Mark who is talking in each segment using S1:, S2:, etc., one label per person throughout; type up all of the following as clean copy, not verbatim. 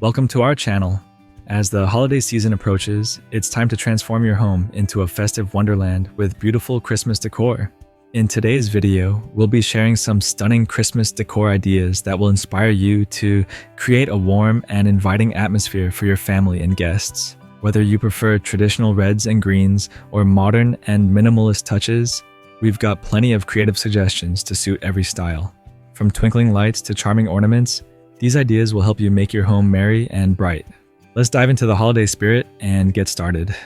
S1: Welcome to our channel. As the holiday season approaches, it's time to transform your home into a festive wonderland with beautiful Christmas decor. In today's video, we'll be sharing some stunning Christmas decor ideas that will inspire you to create a warm and inviting atmosphere for your family and guests. Whether you prefer traditional reds and greens or modern and minimalist touches, we've got plenty of creative suggestions to suit every style. From twinkling lights to charming ornaments, these ideas will help you make your home merry and bright. Let's dive into the holiday spirit and get started.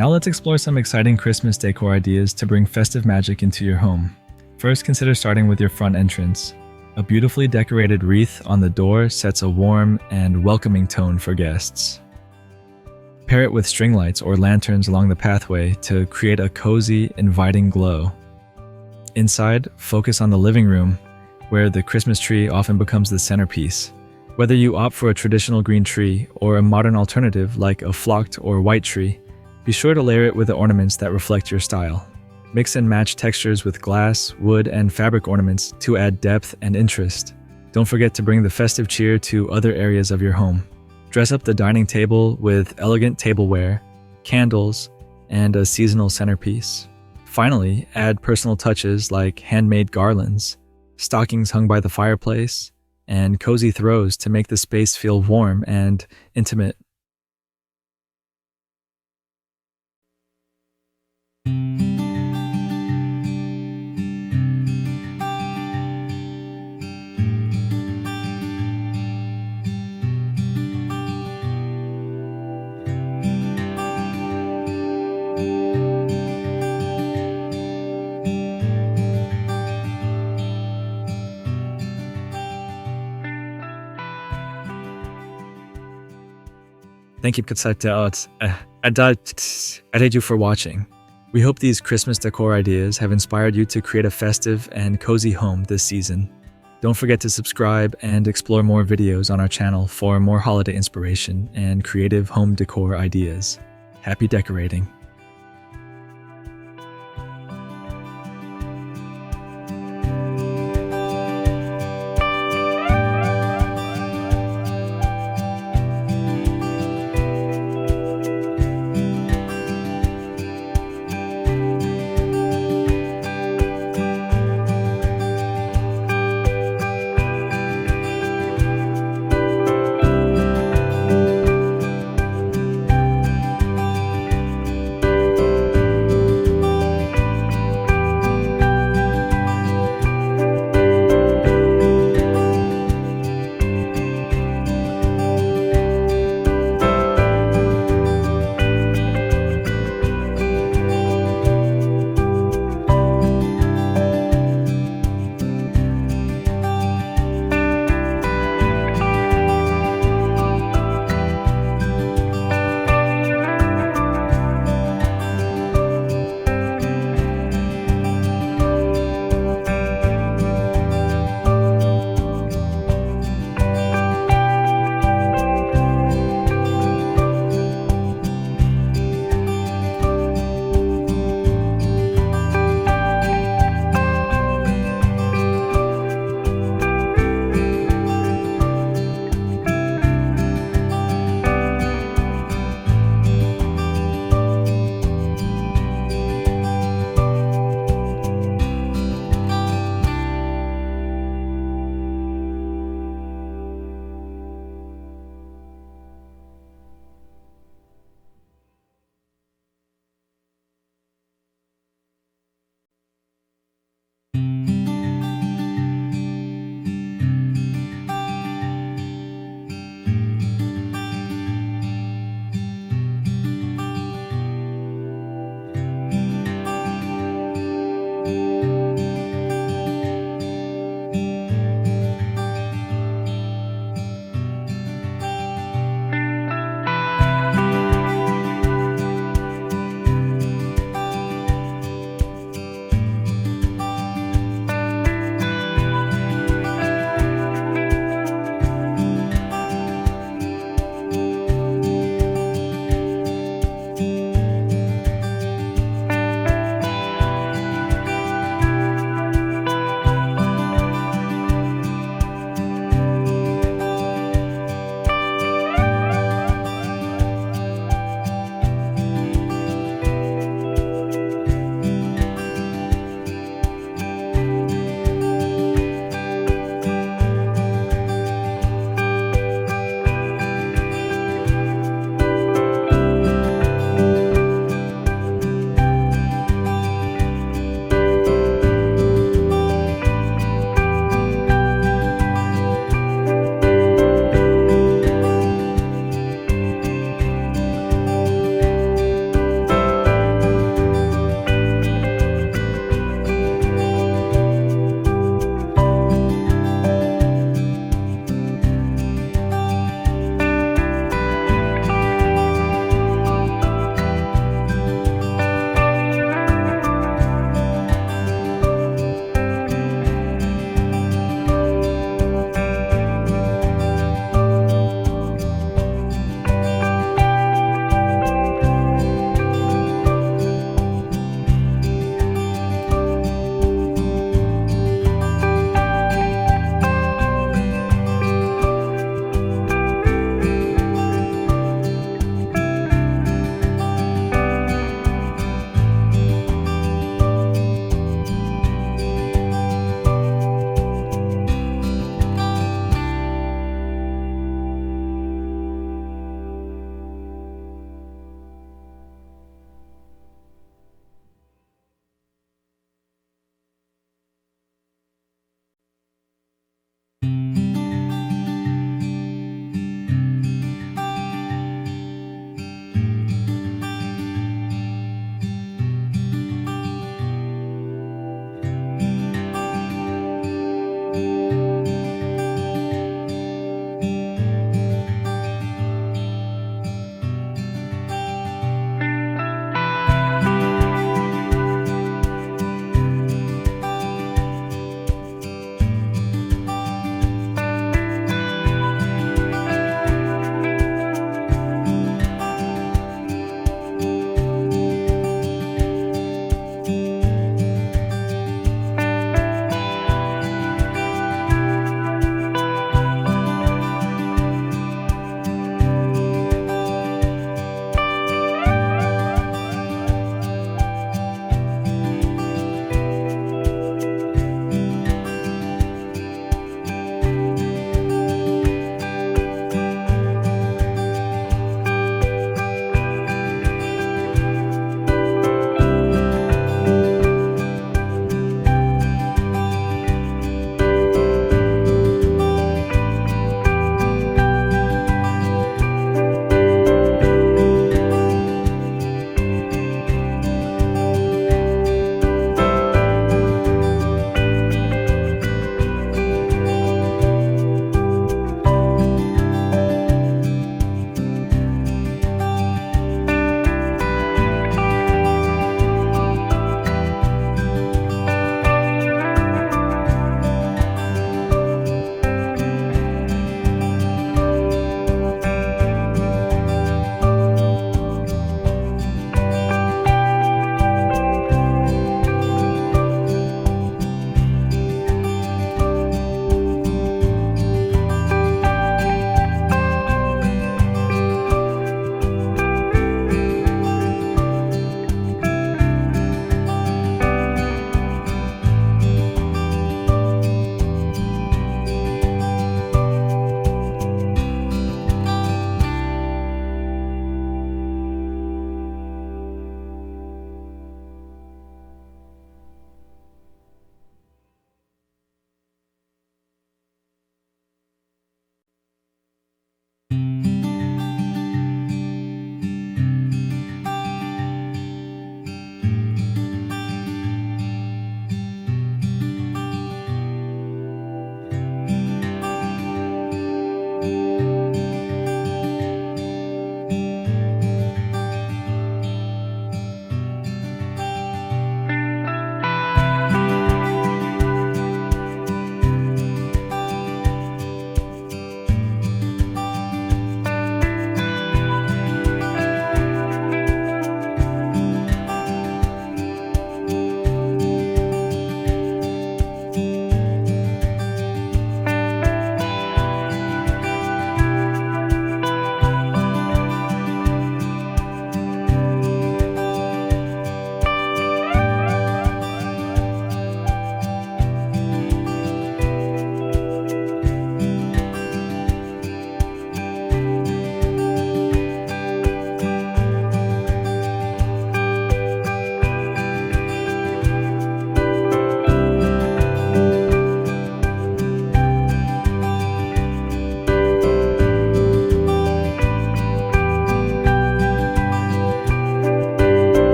S1: Now let's explore some exciting Christmas decor ideas to bring festive magic into your home. First, consider starting with your front entrance. A beautifully decorated wreath on the door sets a warm and welcoming tone for guests. Pair it with string lights or lanterns along the pathway to create a cozy, inviting glow. Inside, focus on the living room, where the Christmas tree often becomes the centerpiece. Whether you opt for a traditional green tree or a modern alternative like a flocked or white tree, be sure to layer it with the ornaments that reflect your style. Mix and match textures with glass, wood, and fabric ornaments to add depth and interest. Don't forget to bring the festive cheer to other areas of your home. Dress up the dining table with elegant tableware, candles, and a seasonal centerpiece. Finally, add personal touches like handmade garlands, stockings hung by the fireplace, and cozy throws to make the space feel warm and intimate. Thank you for watching. We hope these Christmas decor ideas have inspired you to create a festive and cozy home this season. Don't forget to subscribe and explore more videos on our channel for more holiday inspiration and creative home decor ideas. Happy decorating!